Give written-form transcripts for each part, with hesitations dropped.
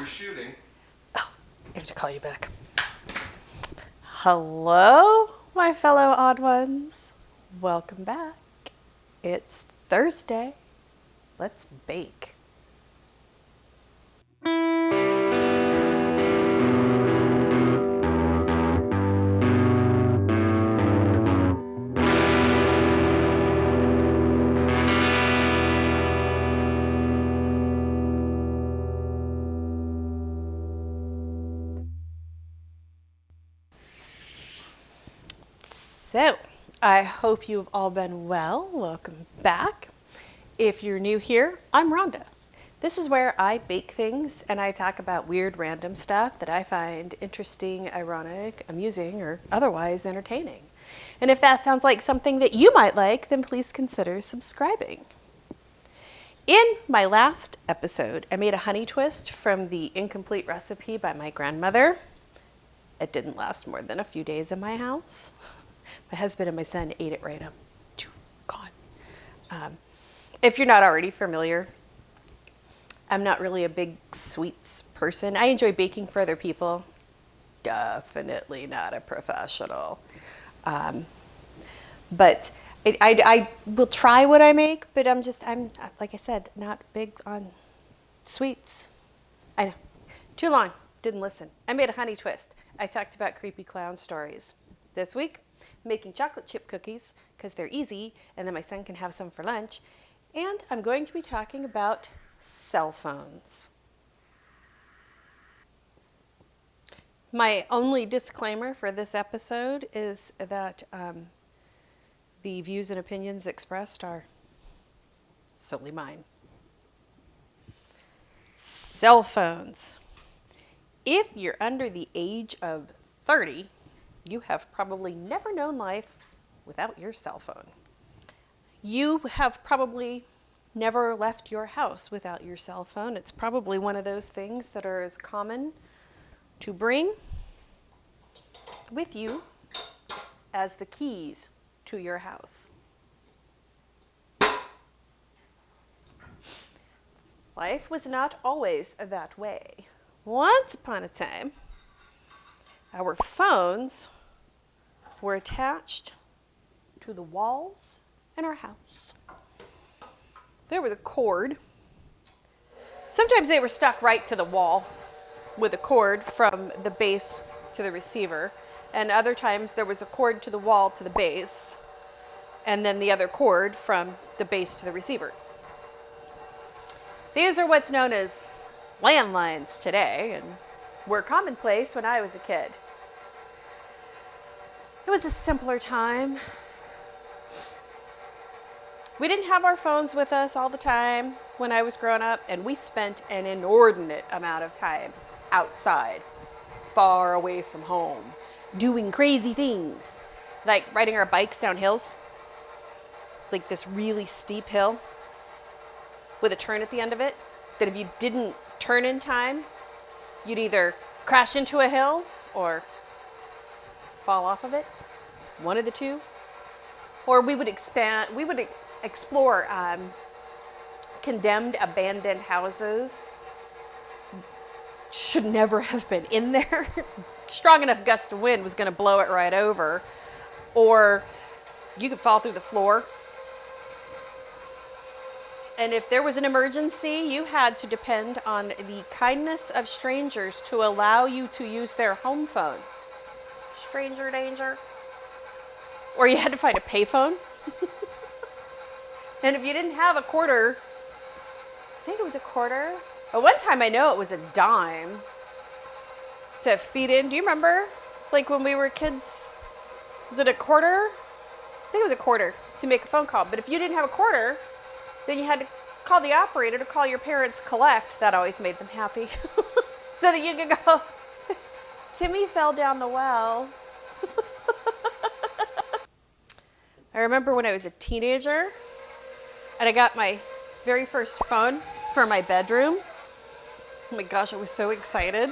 shooting. Oh, I have to call you back. Hello, my fellow odd ones. Welcome back. It's Thursday. Let's bake. So, I hope you've all been well. Welcome back. If you're new here, I'm Rhonda. This is where I bake things and I talk about weird random stuff that I find interesting, ironic, amusing, or otherwise entertaining. And if that sounds like something that you might like, then please consider subscribing. In my last episode, I made a honey twist from the incomplete recipe by my grandmother. It didn't last more than a few days in my house. My husband and my son ate it right up. Gone. If you're not already familiar, I'm not really a big sweets person. I enjoy baking for other people. Definitely not a professional. But I will try what I make, but I'm like I said, not big on sweets. I know. Too long. Didn't listen. I made a honey twist. I talked about creepy clown stories. This week, making chocolate chip cookies because they're easy and then my son can have some for lunch. And I'm going to be talking about cell phones. My only disclaimer for this episode is that the views and opinions expressed are solely mine. Cell phones. If you're under the age of 30, you have probably never known life without your cell phone. You have probably never left your house without your cell phone. It's probably one of those things that are as common to bring with you as the keys to your house. Life was not always that way. Once upon a time, our phones were attached to the walls in our house. There was a cord. Sometimes they were stuck right to the wall with a cord from the base to the receiver. And other times there was a cord to the wall to the base. And then the other cord from the base to the receiver. These are what's known as landlines today and were commonplace when I was a kid. It was a simpler time. We didn't have our phones with us all the time when I was growing up, and we spent an inordinate amount of time outside, far away from home, doing crazy things, like riding our bikes down hills, like this really steep hill with a turn at the end of it, that if you didn't turn in time, you'd either crash into a hill or fall off of it, one of the two. Or we would explore condemned abandoned houses. Should never have been in there. Strong enough gust of wind was going to blow it right over. Or you could fall through the floor. And if there was an emergency, you had to depend on the kindness of strangers to allow you to use their home phone. Stranger danger. Or you had to find a payphone. And if you didn't have a quarter, I think it was a quarter. But one time I know it was a dime to feed in. Do you remember? Like when we were kids, was it a quarter? I think it was a quarter to make a phone call. But if you didn't have a quarter, then you had to call the operator to call your parents collect. That always made them happy. So that you could go, Timmy fell down the well. I remember when I was a teenager and I got my very first phone for my bedroom. Oh my gosh, I was so excited.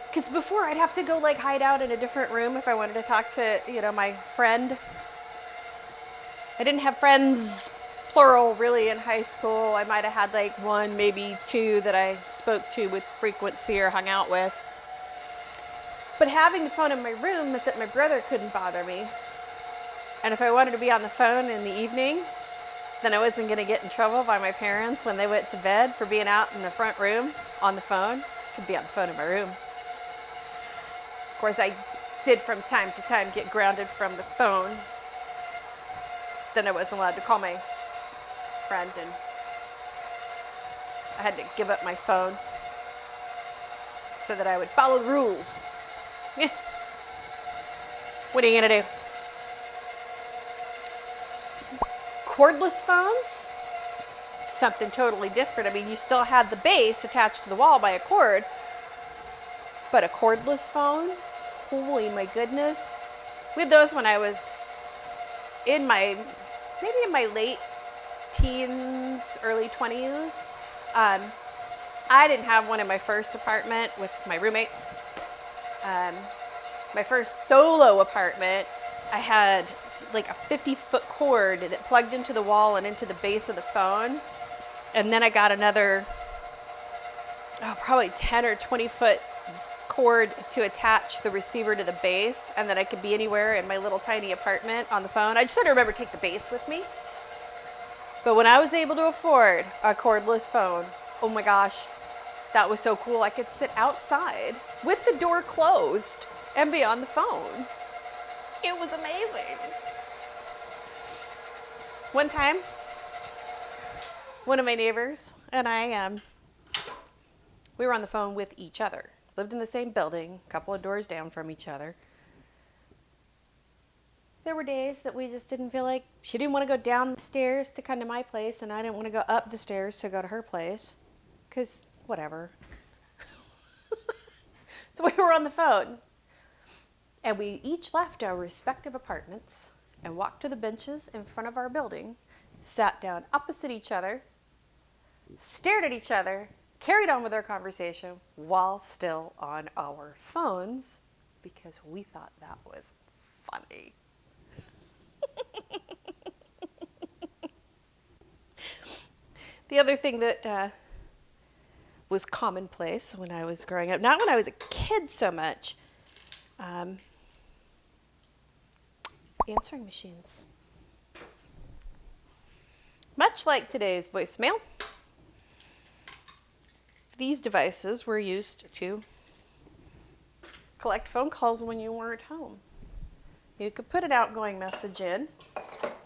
Because before I'd have to go like hide out in a different room if I wanted to talk to, my friend. I didn't have friends plural really in high school. I might have had like one, maybe two that I spoke to with frequency or hung out with. But having the phone in my room meant that my brother couldn't bother me. And if I wanted to be on the phone in the evening, then I wasn't going to get in trouble by my parents when they went to bed for being out in the front room on the phone. I'd be on the phone in my room. Of course, I did from time to time get grounded from the phone. Then I wasn't allowed to call my friend, and I had to give up my phone so that I would follow the rules. What are you going to do? Cordless phones, something totally different. I mean, you still had the base attached to the wall by a cord, but a cordless phone, holy my goodness. We had those when I was maybe in my late teens, early 20s. I didn't have one in my first apartment with my roommate. My first solo apartment, I had like a 50-foot cord that plugged into the wall and into the base of the phone. And then I got another, probably 10 or 20-foot cord to attach the receiver to the base, and then I could be anywhere in my little tiny apartment on the phone. I just had to remember to take the base with me. But when I was able to afford a cordless phone, oh my gosh, that was so cool. I could sit outside with the door closed and be on the phone. It was amazing. One time, one of my neighbors and I, we were on the phone with each other. Lived in the same building, a couple of doors down from each other. There were days that we just didn't feel like, she didn't want to go down the stairs to come to my place, and I didn't want to go up the stairs to go to her place, because whatever. So we were on the phone. And we each left our respective apartments and walked to the benches in front of our building, sat down opposite each other, stared at each other, carried on with our conversation while still on our phones because we thought that was funny. The other thing that was commonplace when I was growing up, not when I was a kid so much, answering machines. Much like today's voicemail, these devices were used to collect phone calls when you weren't home. You could put an outgoing message in,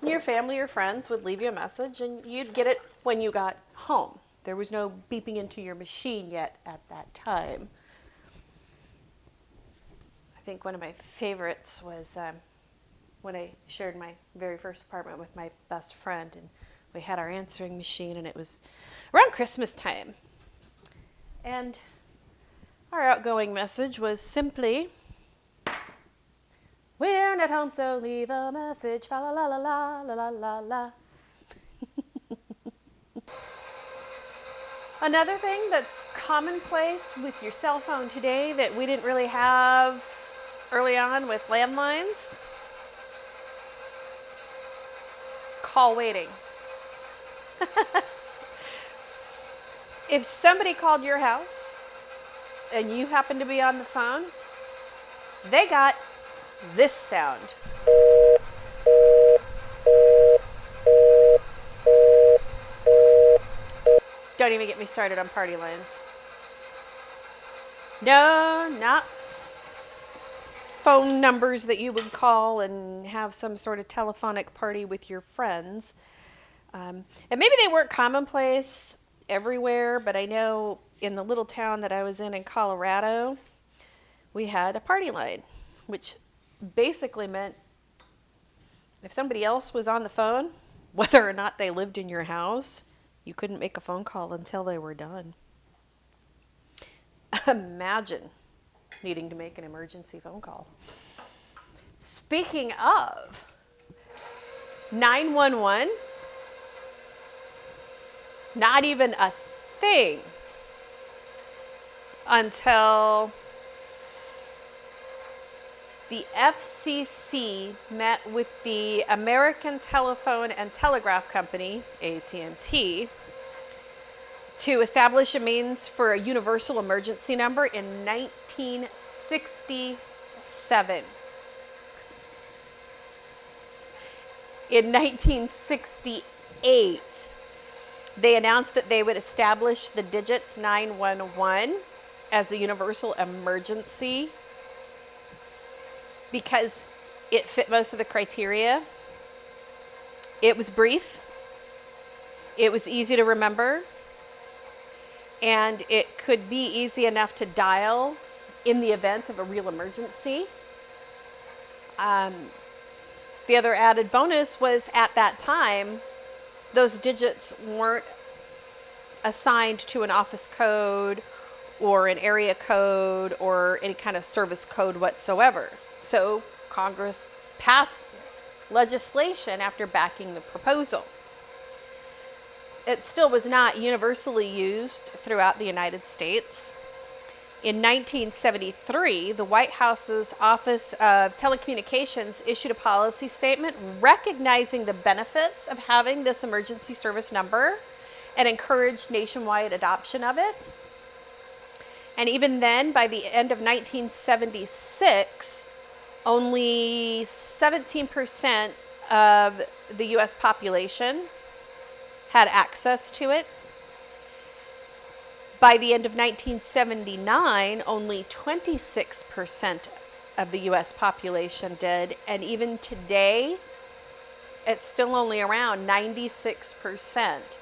and your family or friends would leave you a message, and you'd get it when you got home. There was no beeping into your machine yet at that time. I think one of my favorites was when I shared my very first apartment with my best friend, and we had our answering machine, and it was around Christmas time. And our outgoing message was simply, "We're not home, so leave a message, fa la la la la la la la." Another thing that's commonplace with your cell phone today that we didn't really have early on with landlines, call waiting. If somebody called your house and you happened to be on the phone, they got this sound. Don't even get me started on party lines. No, not phone numbers that you would call and have some sort of telephonic party with your friends. And maybe they weren't commonplace everywhere, but I know in the little town that I was in Colorado, we had a party line, which basically meant if somebody else was on the phone, whether or not they lived in your house, you couldn't make a phone call until they were done. Imagine needing to make an emergency phone call. Speaking of 911, not even a thing until the FCC met with the American Telephone and Telegraph Company, AT&T, to establish a means for a universal emergency number in 1967. In 1968, they announced that they would establish the digits 911 as a universal emergency because it fit most of the criteria. It was brief, it was easy to remember, and it could be easy enough to dial in the event of a real emergency. The other added bonus was at that time, those digits weren't assigned to an office code or an area code or any kind of service code whatsoever. So Congress passed legislation after backing the proposal. It still was not universally used throughout the United States. In 1973, the White House's Office of Telecommunications issued a policy statement recognizing the benefits of having this emergency service number and encouraged nationwide adoption of it. And even then, by the end of 1976, only 17% of the U.S. population had access to it. By the end of 1979, only 26% of the U.S. population did, and even today, it's still only around 96%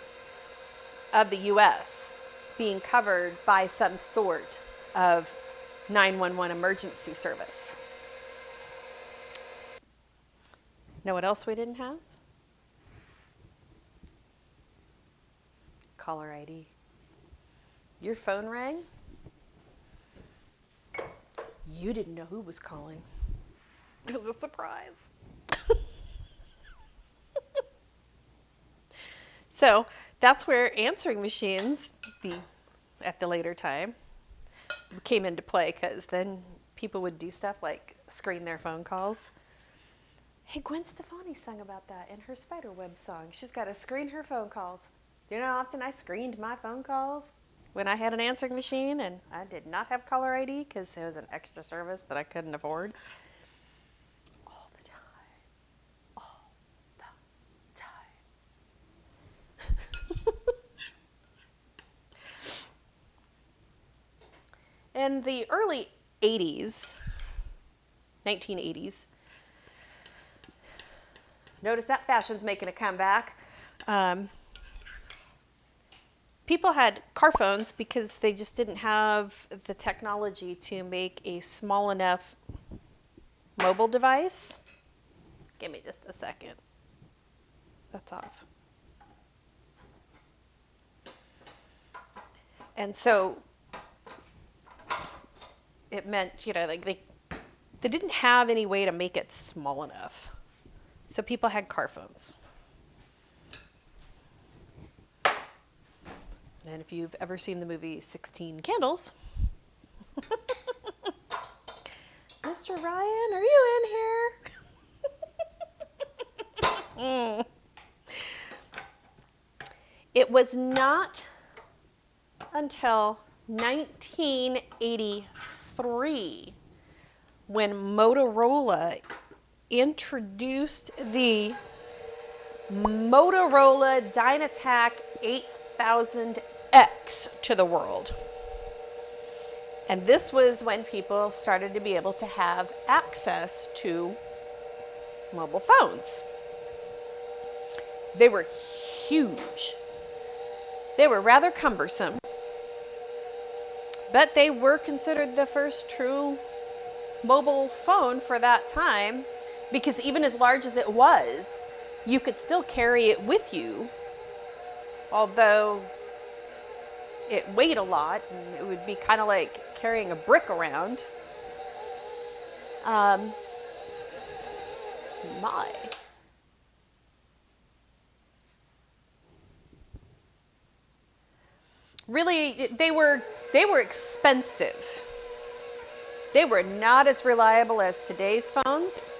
of the U.S. being covered by some sort of 911 emergency service. Know what else we didn't have? Caller ID. Your phone rang. You didn't know who was calling. It was a surprise. So that's where answering machines, at the later time, came into play, because then people would do stuff like screen their phone calls. Hey, Gwen Stefani sung about that in her Spiderweb song. She's got to screen her phone calls. Do you know how often I screened my phone calls when I had an answering machine and I did not have caller ID because it was an extra service that I couldn't afford? All the time. All the time. In the early 80s, 1980s, notice that fashion's making a comeback. People had car phones because they just didn't have the technology to make a small enough mobile device. Give me just a second. That's off. And so it meant, like they didn't have any way to make it small enough. So people had car phones. And if you've ever seen the movie 16 Candles, Mr. Ryan, are you in here? It was not until 1983 when Motorola introduced the Motorola Dynatac 8000X to the world. And this was when people started to be able to have access to mobile phones. They were huge. They were rather cumbersome, but they were considered the first true mobile phone for that time, because even as large as it was, you could still carry it with you, although it weighed a lot and it would be kind of like carrying a brick around. Really, they were expensive. They were not as reliable as today's phones,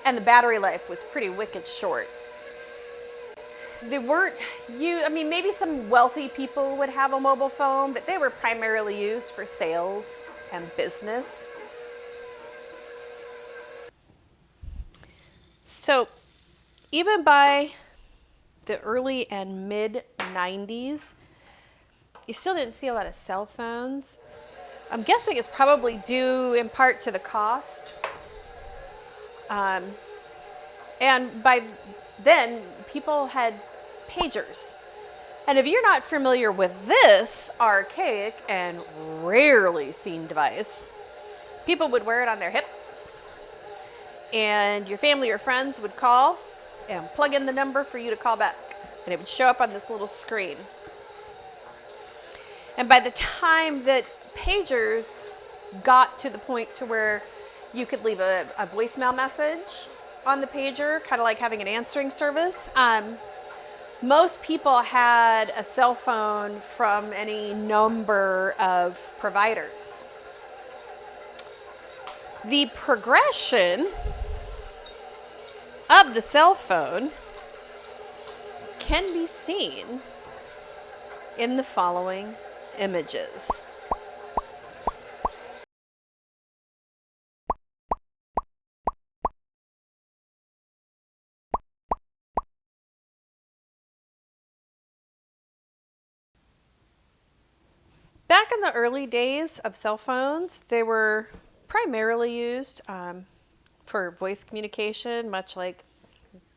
and the battery life was pretty wicked short. They weren't I mean, maybe some wealthy people would have a mobile phone, but they were primarily used for sales and business. So even by the early and mid 90s, you still didn't see a lot of cell phones. I'm guessing it's probably due in part to the cost. And by then, people had pagers. And if you're not familiar with this archaic and rarely seen device, people would wear it on their hip, and your family or friends would call and plug in the number for you to call back, and it would show up on this little screen. And by the time that pagers got to the point to where you could leave a voicemail message on the pager, kind of like having an answering service, most people had a cell phone from any number of providers. The progression of the cell phone can be seen in the following images. Back in the early days of cell phones, they were primarily used for voice communication, much like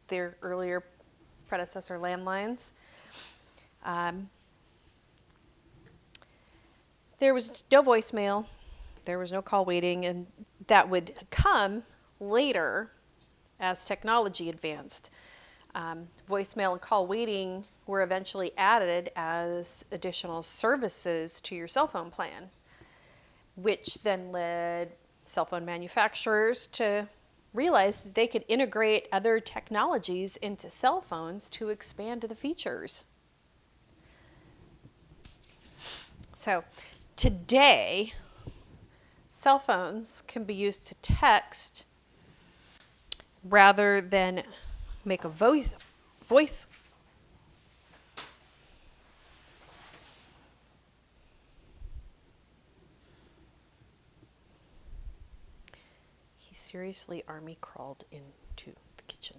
their earlier predecessor landlines. There was no voicemail, there was no call waiting, and that would come later as technology advanced. Voicemail and call waiting were eventually added as additional services to your cell phone plan, which then led cell phone manufacturers to realize that they could integrate other technologies into cell phones to expand the features. So today, cell phones can be used to text rather than make a voice. He seriously army crawled into the kitchen.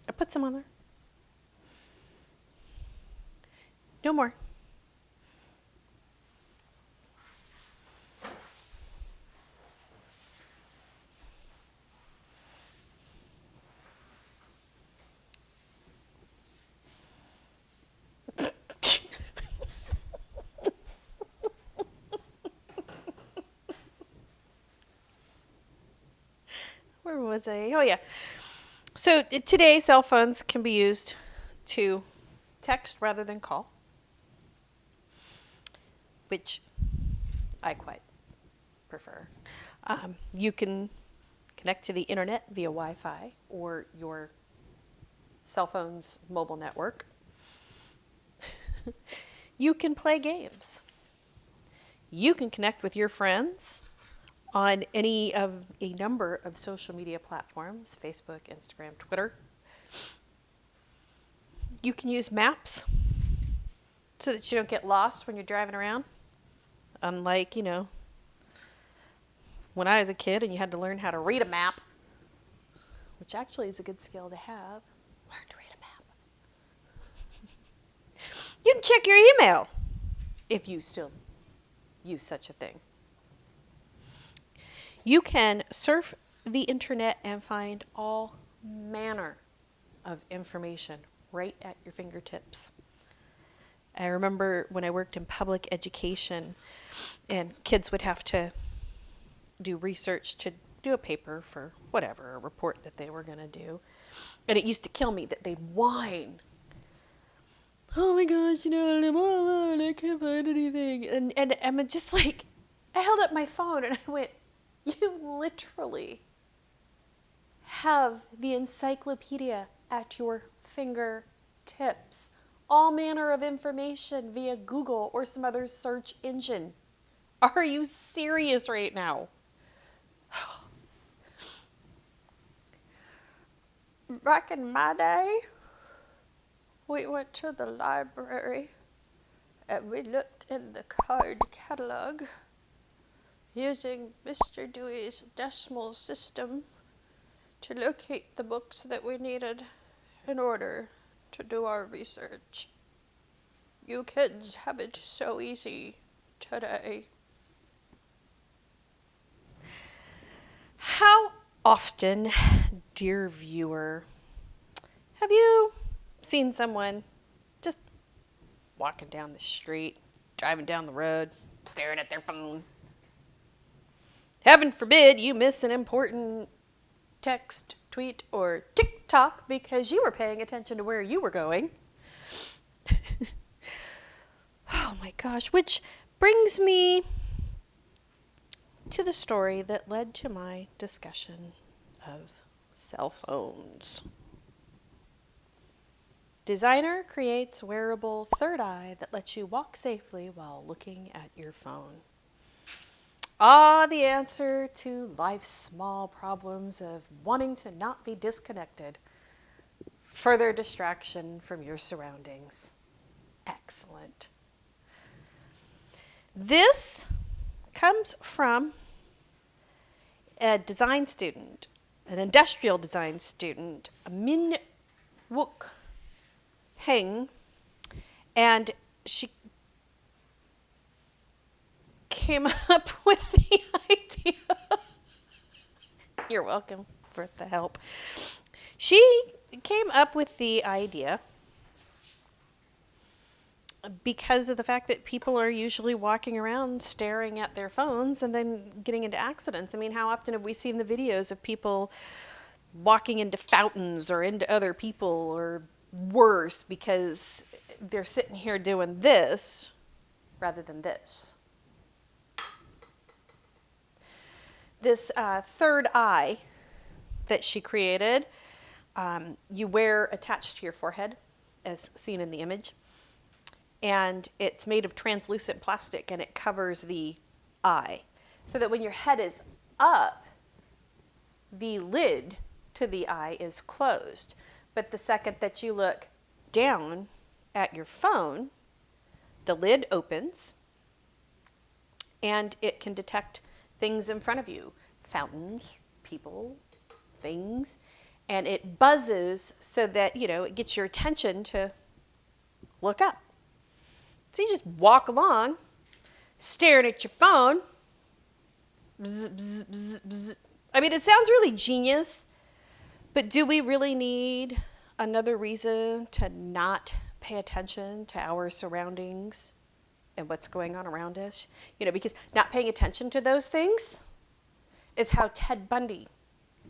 I put some on there. No more. Where was I? Oh, yeah. So today, cell phones can be used to text rather than call, which I quite prefer. You can connect to the internet via Wi-Fi or your cell phone's mobile network. You can play games. You can connect with your friends on any of a number of social media platforms, Facebook, Instagram, Twitter. You can use maps so that you don't get lost when you're driving around. Unlike, when I was a kid and you had to learn how to read a map, which actually is a good skill to have. Learn to read a map. You can check your email if you still use such a thing. You can surf the internet and find all manner of information right at your fingertips. I remember when I worked in public education and kids would have to do research to do a paper for whatever, a report that they were going to do. And it used to kill me that they'd whine. Oh my gosh, I can't find anything. And I'm just like, I held up my phone and I went, you literally have the encyclopedia at your fingertips. All manner of information via Google or some other search engine Are you serious right now? Back in my day, we went to the library and we looked in the card catalog using Mr. Dewey's decimal system to locate the books that we needed in order to do our research. You kids have it so easy today. How often, dear viewer, have you seen someone just walking down the street, driving down the road, staring at their phone? Heaven forbid you miss an important text, tweet, or TikTok because you were paying attention to where you were going. Oh my gosh, which brings me to the story that led to my discussion of cell phones. Designer creates wearable third eye that lets you walk safely while looking at your phone. The answer to life's small problems of wanting to not be disconnected. Further distraction from your surroundings. Excellent. This comes from a design student, an industrial design student, Min Wook Heng, and she came up with the idea. You're welcome for the help. She came up with the idea because of the fact that people are usually walking around staring at their phones and then getting into accidents. I mean, how often have we seen the videos of people walking into fountains or into other people or worse because they're sitting here doing this rather than this? This third eye that she created, you wear attached to your forehead, as seen in the image. And it's made of translucent plastic, and it covers the eye. So that when your head is up, the lid to the eye is closed. But the second that you look down at your phone, the lid opens, and it can detect things in front of you, fountains, people, things, and it buzzes so that, it gets your attention to look up. So you just walk along, staring at your phone. Bzz, bzz, bzz, bzz. I mean, it sounds really genius, but do we really need another reason to not pay attention to our surroundings and what's going on around us? Because not paying attention to those things is how Ted Bundy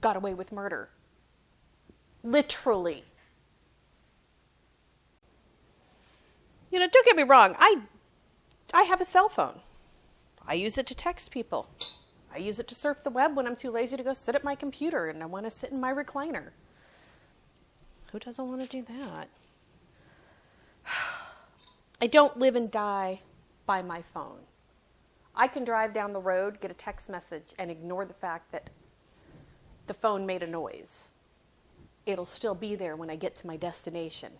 got away with murder. Literally. Don't get me wrong. I have a cell phone. I use it to text people. I use it to surf the web when I'm too lazy to go sit at my computer and I want to sit in my recliner. Who doesn't want to do that? I don't live and die by my phone. I can drive down the road, get a text message, and ignore the fact that the phone made a noise. It'll still be there when I get to my destination.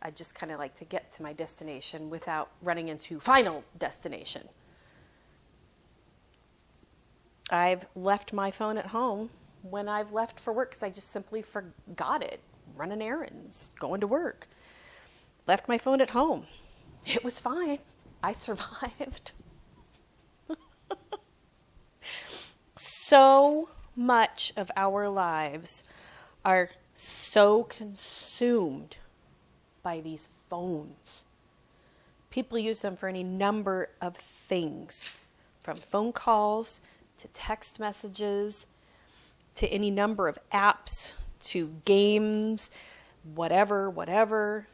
I just kind of like to get to my destination without running into final destination. I've left my phone at home when I've left for work because I just simply forgot it. Running errands, going to work. Left my phone at home. It was fine. I survived. So much of our lives are so consumed by these phones. People use them for any number of things, from phone calls to text messages to any number of apps to games, whatever.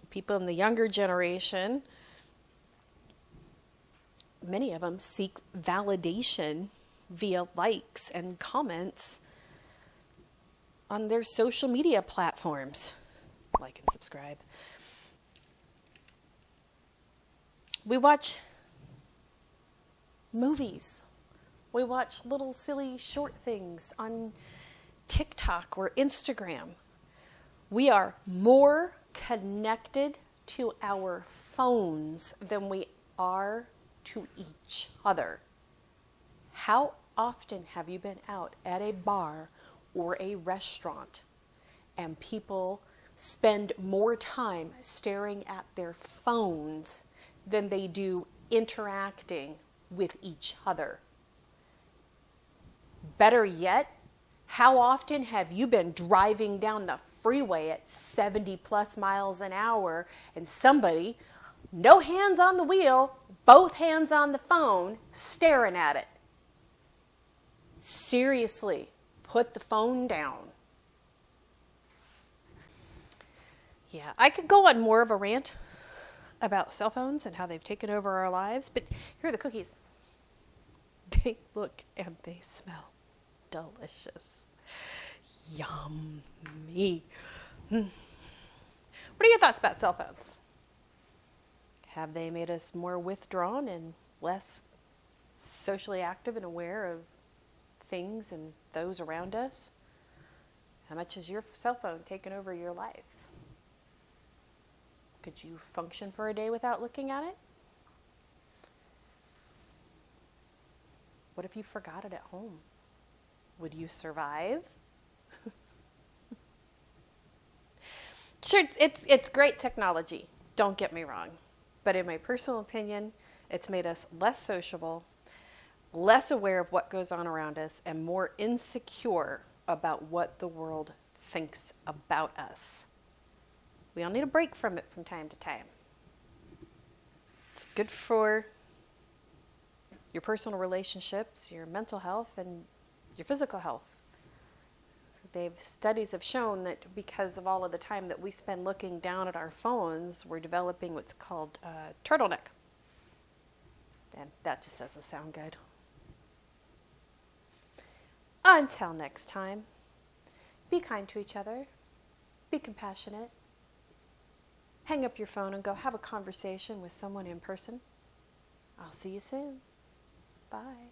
People in the younger generation, many of them seek validation via likes and comments on their social media platforms. Like and subscribe. We watch movies. We watch little silly short things on TikTok or Instagram. We are more connected to our phones than we are to each other. How often have you been out at a bar or a restaurant and people spend more time staring at their phones than they do interacting with each other? Better yet, how often have you been driving down the freeway at 70 plus miles an hour and somebody, no hands on the wheel, both hands on the phone, staring at it? Seriously, put the phone down. Yeah, I could go on more of a rant about cell phones and how they've taken over our lives, but here are the cookies. They look and they smell delicious. Yummy. What are your thoughts about cell phones? Have they made us more withdrawn and less socially active and aware of things and those around us? How much has your cell phone taken over your life? Could you function for a day without looking at it? What if you forgot it at home? Would you survive? Sure, it's great technology, don't get me wrong. But in my personal opinion, it's made us less sociable, less aware of what goes on around us, and more insecure about what the world thinks about us. We all need a break from it from time to time. It's good for your personal relationships, your mental health, and your physical health. Studies have shown that because of all of the time that we spend looking down at our phones, we're developing what's called turtleneck. And that just doesn't sound good. Until next time, be kind to each other, be compassionate, hang up your phone and go have a conversation with someone in person. I'll see you soon. Bye.